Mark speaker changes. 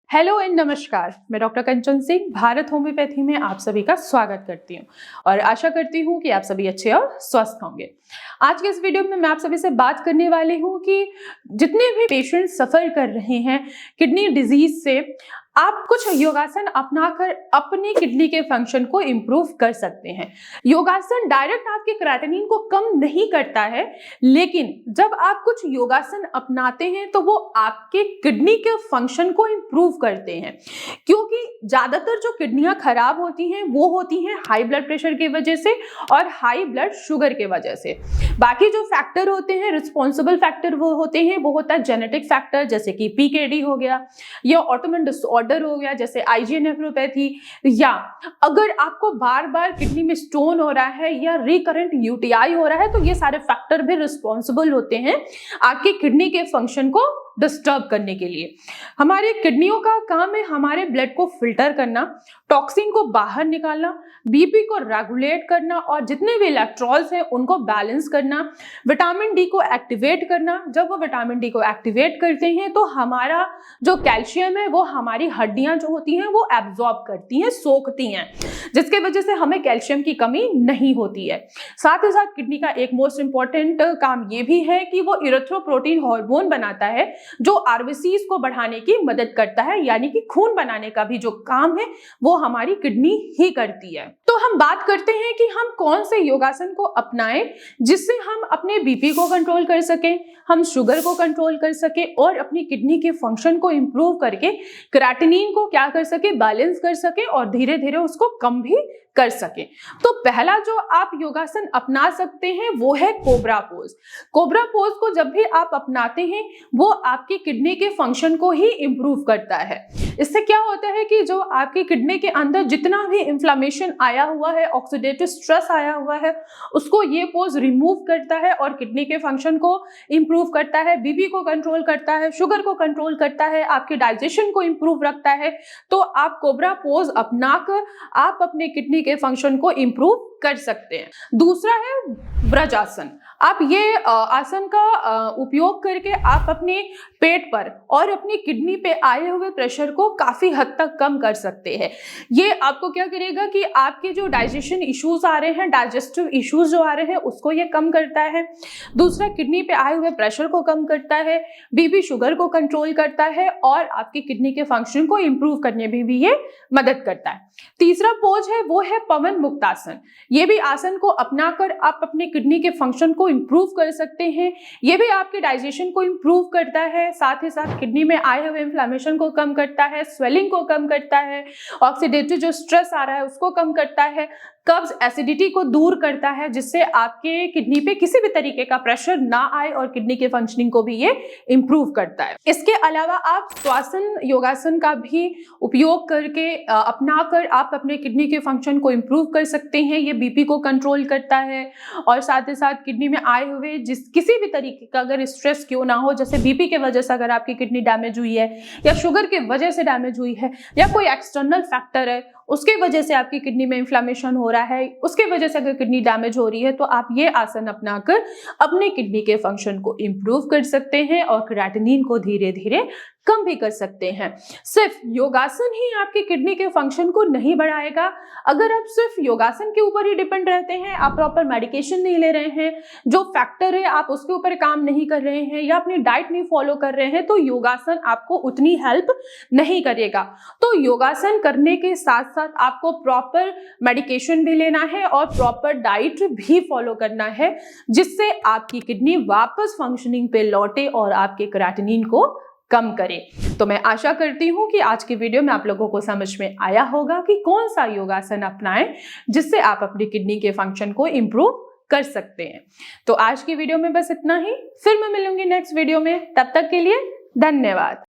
Speaker 1: Hello and नमस्कार। मैं doctor कंचन Singh Bharat homeopathy में आप सभी का स्वागत करती हूँ और आशा करती हूँ कि आप सभी अच्छे और स्वस्थ होंगे। आज के इस वीडियो में मैं आप सभी से बात करने वाली हूँ कि जितने भी पेशेंट सफर कर रहे हैं किडनी डिजीज से, आप कुछ योगासन अपनाकर अपनी किडनी के फंक्शन को इम्प्रूव कर सकते हैं। योगासन डायरेक्ट आपके क्रिएटिनिन को कम नहीं करता है, लेकिन जब आप कुछ योगासन अपनाते हैं तो वो आपके किडनी के फंक्शन को इम्प्रूव करते हैं, क्योंकि ज्यादातर जो किडनियां खराब होती हैं वो होती हैं हाई ब्लड प्रेशर की वजह से और हाई ब्लड शुगर की वजह से। बाकी जो फैक्टर होते हैं, रिस्पॉन्सिबल फैक्टर वो होते हैं, वो होता है जेनेटिक फैक्टर जैसे कि पीकेडी हो गया या ऑटोइम्यून डिसऑर्डर हो गया जैसे आईजीए नेफ्रोपैथी, या अगर आपको बार बार किडनी में स्टोन हो रहा है या रिकरेंट यूटीआई हो रहा है तो ये सारे फैक्टर भी रिस्पॉन्सिबल होते हैं आपके किडनी के फंक्शन को डिस्टर्ब करने के लिए। हमारे किडनियों का काम है हमारे ब्लड को फिल्टर करना, टॉक्सिन को बाहर निकालना, बीपी को रेगुलेट करना और जितने भी इलेक्ट्रॉल्स हैं उनको बैलेंस करना, विटामिन डी को एक्टिवेट करना। जब वो विटामिन डी को एक्टिवेट करते हैं तो हमारा जो कैल्शियम है वो हमारी हड्डियां जो होती हैं वो एब्जॉर्ब करती हैं, सोखती हैं, जिसके वजह से हमें कैल्शियम की कमी नहीं होती है। साथ ही साथ किडनी का एक मोस्ट इंपॉर्टेंट काम ये भी है कि वो इरिथ्रोपोइटिन हार्मोन बनाता है जो आरबीसीज को बढ़ाने की मदद करता है, यानी कि खून बनाने का भी जो काम है वो हमारी किडनी ही करती है। तो हम बात करते हैं कि हम कौन से योगासन को अपनाएं जिससे हम अपने बीपी को कंट्रोल कर सकें, हम शुगर को कंट्रोल कर सकें और अपनी किडनी के फंक्शन को इंप्रूव करके क्रिएटिनिन को क्या कर सके, बैलेंस कर सके और धीरे धीरे उसको कम भी कर सके। तो पहला जो आप योगासन अपना सकते हैं वो है कोबरा पोज। कोबरा पोज को जब भी आप अपनाते हैं वो आपकी किडनी के फंक्शन को ही इंप्रूव करता है। इससे क्या होता है कि जो आपकी किडनी के अंदर जितना भी इंफ्लेमेशन आया हुआ है, ऑक्सीडेटिव स्ट्रेस आया हुआ है, उसको ये पोज रिमूव करता है और किडनी के फंक्शन को इंप्रूव करता है, बीपी को कंट्रोल करता है, शुगर को कंट्रोल करता है, आपके डाइजेशन को इंप्रूव रखता है। तो आप कोबरा पोज अपनाकर आप अपने किडनी के फंक्शन को इंप्रूव कर सकते हैं। दूसरा है व्रजासन। आप ये आसन का उपयोग करके आप अपने पेट पर और अपनी किडनी पे आए हुए प्रेशर को काफी हद तक कम कर सकते हैं। ये आपको क्या करेगा कि आपके जो डाइजेशन इश्यूज आ रहे हैं, डाइजेस्टिव इश्यूज जो आ रहे हैं उसको ये कम करता है। दूसरा, किडनी पे आए हुए प्रेशर को कम करता है, बीपी शुगर को कंट्रोल करता है और आपकी किडनी के फंक्शन को इंप्रूव करने में भी ये मदद करता है। तीसरा पोज है वो है पवन मुक्तासन। ये भी आसन को अपनाकर आप अपने किडनी के फंक्शन को इंप्रूव कर सकते हैं। ये भी आपके डाइजेशन को इंप्रूव करता है, साथ ही साथ किडनी में आए हुए इन्फ्लेमेशन को कम करता है, स्वेलिंग को कम करता है, ऑक्सीडेटिव जो स्ट्रेस आ रहा है उसको कम करता है, कब्ज एसिडिटी को दूर करता है, जिससे आपके किडनी पे किसी भी तरीके का प्रेशर ना आए और किडनी के फंक्शनिंग को भी ये इंप्रूव करता है। इसके अलावा आप श्वासन योगासन का भी उपयोग करके अपनाकर आप अपने किडनी के फंक्शन को इंप्रूव कर सकते हैं। ये बीपी को कंट्रोल करता है और साथ ही साथ किडनी में आए हुए किसी भी तरीके का अगर स्ट्रेस क्यों ना हो, जैसे बीपी के वजह से अगर आपकी किडनी डैमेज हुई है या शुगर के वजह से डैमेज हुई है या कोई एक्सटर्नल फैक्टर है उसके वजह से आपकी किडनी में इन्फ्लेमेशन हो रहा है, उसके वजह से अगर किडनी डैमेज हो रही है तो आप ये आसन अपनाकर अपने किडनी के फंक्शन को इंप्रूव कर सकते हैं और क्रिएटिनिन को धीरे धीरे कम भी कर सकते हैं। सिर्फ योगासन ही आपके किडनी के फंक्शन को नहीं बढ़ाएगा। अगर आप सिर्फ योगासन के ऊपर ही डिपेंड रहते हैं, आप प्रॉपर मेडिकेशन नहीं ले रहे हैं, जो फैक्टर है आप उसके ऊपर काम नहीं कर रहे हैं या अपनी डाइट नहीं फॉलो कर रहे हैं, तो योगासन आपको उतनी हेल्प नहीं करेगा। तो योगासन करने के साथ साथ आपको प्रॉपर मेडिकेशन भी लेना है और प्रॉपर डाइट भी फॉलो करना है, जिससे आपकी किडनी वापस फंक्शनिंग पे लौटे और आपके क्रिएटिनिन को कम करे। तो मैं आशा करती हूं कि आज की वीडियो में आप लोगों को समझ में आया होगा कि कौन सा योगासन अपनाएं जिससे आप अपनी किडनी के फंक्शन को इंप्रूव कर सकते हैं। तो आज की वीडियो में बस इतना ही, फिर मैं मिलूंगी नेक्स्ट वीडियो में। तब तक के लिए धन्यवाद।